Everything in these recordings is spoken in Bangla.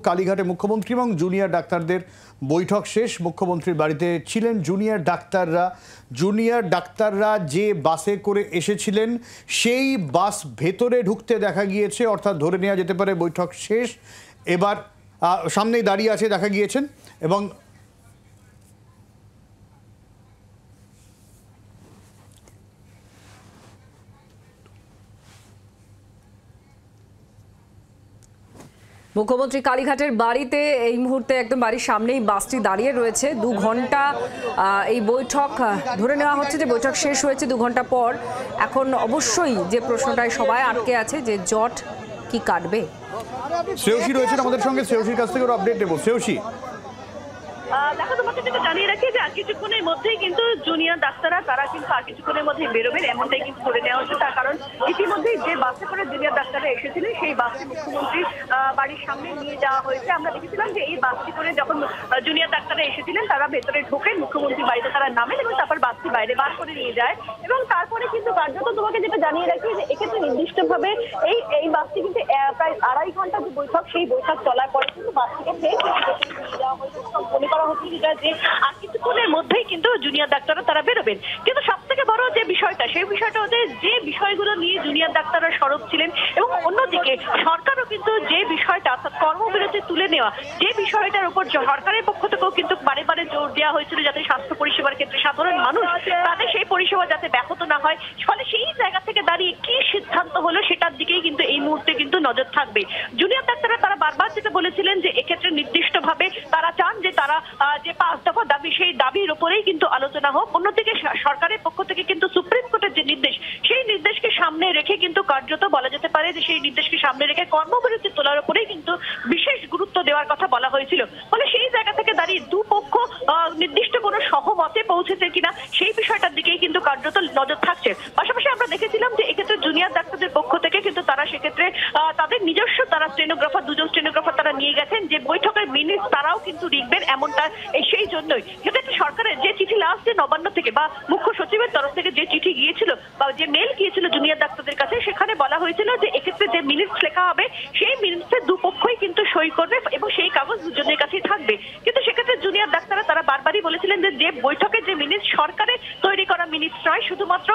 কালীঘাটে মুখ্যমন্ত্রী এবং জুনিয়র ডাক্তারদের বৈঠক শেষ। মুখ্যমন্ত্রীর বাড়িতে ছিলেন জুনিয়র ডাক্তাররা যে বাসে করে এসেছিলেন সেই বাস ভেতরে ঢুকতে দেখা গিয়েছে, অর্থাৎ ধরে নেওয়া যেতে পারে বৈঠক শেষ। এবার সামনেই দাঁড়িয়ে আছে দেখা গিয়েছেন এবং মুখ্যমন্ত্রী কালীঘাটের বাড়িতে এই মুহূর্তে একদম বাড়ির সামনেই বাসটি দাঁড়িয়ে রয়েছে। 2 ঘন্টা এই বৈঠক ধরে নেওয়া হচ্ছে যে বৈঠক শেষ হয়েছে 2 ঘন্টা পর। এখন অবশ্যই যে প্রশ্নটায় সবাই আটকে আছে যে জট কি কাটবে। শ্রেয়সী রয়েছেন আমাদের সঙ্গে, শ্রেয়সীর কাছ থেকে আপডেট দেবো। শ্রেয়সী, দেখো, তোমাকে কিন্তু জানিয়ে রাখি যে আর কিছুক্ষণের মধ্যেই কিন্তু জুনিয়র ডাক্তাররা তারা কিন্তু আর কিছুক্ষণের মধ্যেই বেরোবেন, এমনটাই কিন্তু করে নেওয়া হচ্ছে। তার কারণ ইতিমধ্যেই যে বাসে করে জুনিয়র ডাক্তাররা এসেছিলেন সেই বাসটি মুখ্যমন্ত্রীর বাড়ির সামনে নিয়ে যাওয়া হয়েছে। আমরা দেখেছিলাম যে এই বাসটি করে যখন জুনিয়র ডাক্তাররা এসেছিলেন তারা ভেতরে ঢোকেন, মুখ্যমন্ত্রীর বাড়িতে তারা নামেন এবং তারপর বাসটি বাইরে বার করে নিয়ে যায়। এবং তারপরে কিন্তু কার্যত তোমাকে যেটা জানিয়ে রাখি যে এক্ষেত্রে নির্দিষ্টভাবে এই বাসটি কিন্তু প্রায় 2.5 ঘন্টা যে বৈঠক, সেই বৈঠক চলার পরে কিন্তু বাসটিকে ফের নিয়ে যাওয়া হয়েছে। যে আর কিছুক্ষণের মধ্যেই কিন্তু জুনিয়র ডাক্তাররা তারা বেরোবেন। কিন্তু সব থেকে বড় যে বিষয়টা, সেই বিষয়টা হচ্ছে যে বিষয়গুলো নিয়ে জুনিয়র ডাক্তাররা সরব ছিলেন এবং অন্যদিকে সরকারও কিন্তু যে বিষয়টা অর্থাৎ কর্মবিরতি তুলে নেওয়া, যে বিষয়টার উপর সরকারের পক্ষ থেকেও কিন্তু বারে বারে জোর দেওয়া হয়েছিল যাতে স্বাস্থ্য পরিষেবার ক্ষেত্রে সাধারণ মানুষ তাদের সেই পরিষেবা যাতে ব্যাহত না হয়। ফলে সেই জায়গা থেকে দাঁড়িয়ে কি সিদ্ধান্ত হলো সেটার দিকেই কিন্তু এই মুহূর্তে কিন্তু নজর থাকবে। জুনিয়র ডাক্তাররা তারা বারবার যেটা বলেছিলেন যে এক্ষেত্রে নির্দিষ্টভাবে তারা চান যে তারা যে 5 দফা দাবি, সেই দাবির উপরেই কিন্তু আলোচনা হোক। অন্যদিকে সরকারের পক্ষ থেকে কিন্তু সুপ্রিম কোর্টের যে নির্দেশ, সেই নির্দেশকে সামনে রেখে কিন্তু কার্যত বলা যেতে পারে যে সেই নির্দেশকে সামনে রেখে কর্মবিরতি তোলার উপরেই কিন্তু বিশেষ গুরুত্ব দেওয়ার কথা বলা হয়েছিল। ফলে সেই জায়গা থেকে দাঁড়িয়ে দুপক্ষ নির্দিষ্ট কোনো সহমতে পৌঁছেছে কিনা সেই বিষয়টার দিকেই কিন্তু কার্যত নজর থাকছে। পাশাপাশি আমরা দেখেছিলাম যে এক্ষেত্রে জুনিয়র ডাক্তারদের পক্ষ থেকে কিন্তু তারা সেক্ষেত্রে তাদের নিজস্ব তারা স্টেনোগ্রাফার, 2 জন স্টেনোগ্রাফার তারা নিয়ে গেছেন যে বৈঠকের মিনিট তারাও কিন্তু লিখবেন, এমনটা সেই জন্যই যেটা সরকারের যে চিঠি লাস্ট যে নবান্ন থেকে বা মুখ্য সচিবের তরফ থেকে যে চিঠি গিয়েছিল বা যে মেল গিয়েছিল জুনিয়র ডাক্তারদের কাছে, সেখানে বলা হয়েছিল যে এক্ষেত্রে যে মিনিটস লেখা হবে সেই মিনিটসে দুপক্ষই কিন্তু সই করবে এবং সেই কাগজ দুজনের কাছেই থাকবে। কিন্তু সেক্ষেত্রে জুনিয়র ডাক্তাররা তারা বারবারই বলেছিলেন যে বৈঠকের যে মিনিটস সরকারের তৈরি করা মিনিটস নয়, শুধুমাত্র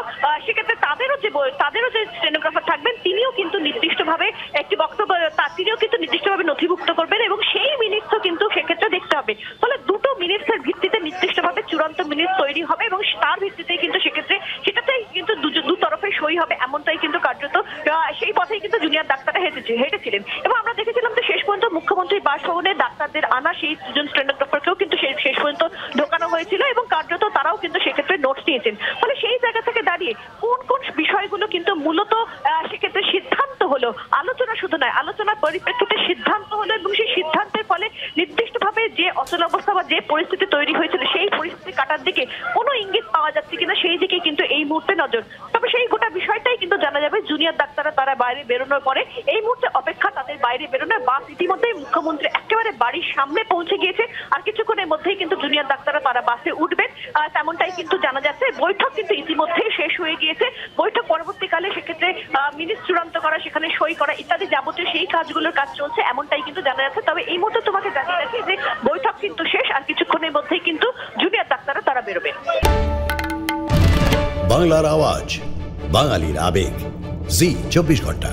সেক্ষেত্রে তাদেরও যে স্টেনোগ্রাফার থাকবেন তিনিও কিন্তু নির্দিষ্টভাবে একটি বক্তব্য তিনিও কিন্তু নির্দিষ্টভাবে নথিভুক্ত করবেন এবং সেই মিনিটসও কিন্তু সেক্ষেত্রে দেখতে হবে। ফলে দুটো মিনিটসের ভিত্তিতে নির্দিষ্টভাবে চূড়ান্ত মিনিট তৈরি হবে এবং তার ভিত্তিতেই কিন্তু সেক্ষেত্রে সেটাতেই কিন্তু দু তরফে সই হবে, এমনটাই কিন্তু কার্যত সেই পথেই কিন্তু জুনিয়র ডাক্তাররা হেঁটেছিলেন। এবং আমরা দেখেছিলাম যে শেষ পর্যন্ত মুখ্যমন্ত্রীর বাসভবনে ডাক্তারদের আনা সেই 2 জন স্টেনোগ্রাফারকেও কিন্তু শেষ পর্যন্ত ঢোকানো হয়েছিল এবং কার্যত তারাও কিন্তু সেক্ষেত্রে নোটস নিয়েছেন। ফলে সেই জায়গা থেকে দাঁড়িয়ে কোন কোন বিষয়গুলো কিন্তু মূলত সেক্ষেত্রে সিদ্ধান্ত হলো, আলোচনা শুধু নয়, আলোচনার পরিপ্রেক্ষিতে সিদ্ধান্ত হলো এবং সেই সিদ্ধান্তের ফলে নির্দিষ্টভাবে যে অচলাবস্থা বা যে পরিস্থিতি তৈরি হয়েছিল সেই পরিস্থিতি কাটার দিকে কোনো ইঙ্গিত পাওয়া যাচ্ছে কিনা সেই দিকে কিন্তু এই মুহূর্তে নজর। তবে সেই গোটা বিষয়টাই কিন্তু জানা যাবে জুনিয়র ডাক্তাররা তারা বাইরে বেরোনোর পরে। এই মুহূর্তে অপেক্ষা তাদের বাইরে বেরোনোর। বাস ইতিমধ্যেই মুখ্যমন্ত্রী একেবারে বাড়ির সামনে পৌঁছে গিয়েছে, আর কিছুক্ষণের মধ্যেই কিন্তু জুনিয়র ডাক্তাররা তারা বাসে উঠবেন, তেমনটাই কিন্তু জানা যাচ্ছে। বৈঠক কিন্তু ইতিমধ্যেই শেষ হয়ে গিয়েছে। বৈঠক পরবর্তীকালে সেক্ষেত্রে মিনিট চূড়ান্ত করা, সেখানে সই করা ইত্যাদি যাবতীয় সেই কাজগুলোর কাজ চলছে, এমনটাই কিন্তু জানা যাচ্ছে। তবে এই মুহূর্তে তোমাকে জানিয়ে রাখি যে বৈঠক কিন্তু শেষ, আর কিছুক্ষণের মধ্যেই কিন্তু জুনিয়র ডাক্তাররা তারা বেরোবেন। বাংলার আওয়াজ, বাঙালির আবেগ, জি 24 ঘন্টা।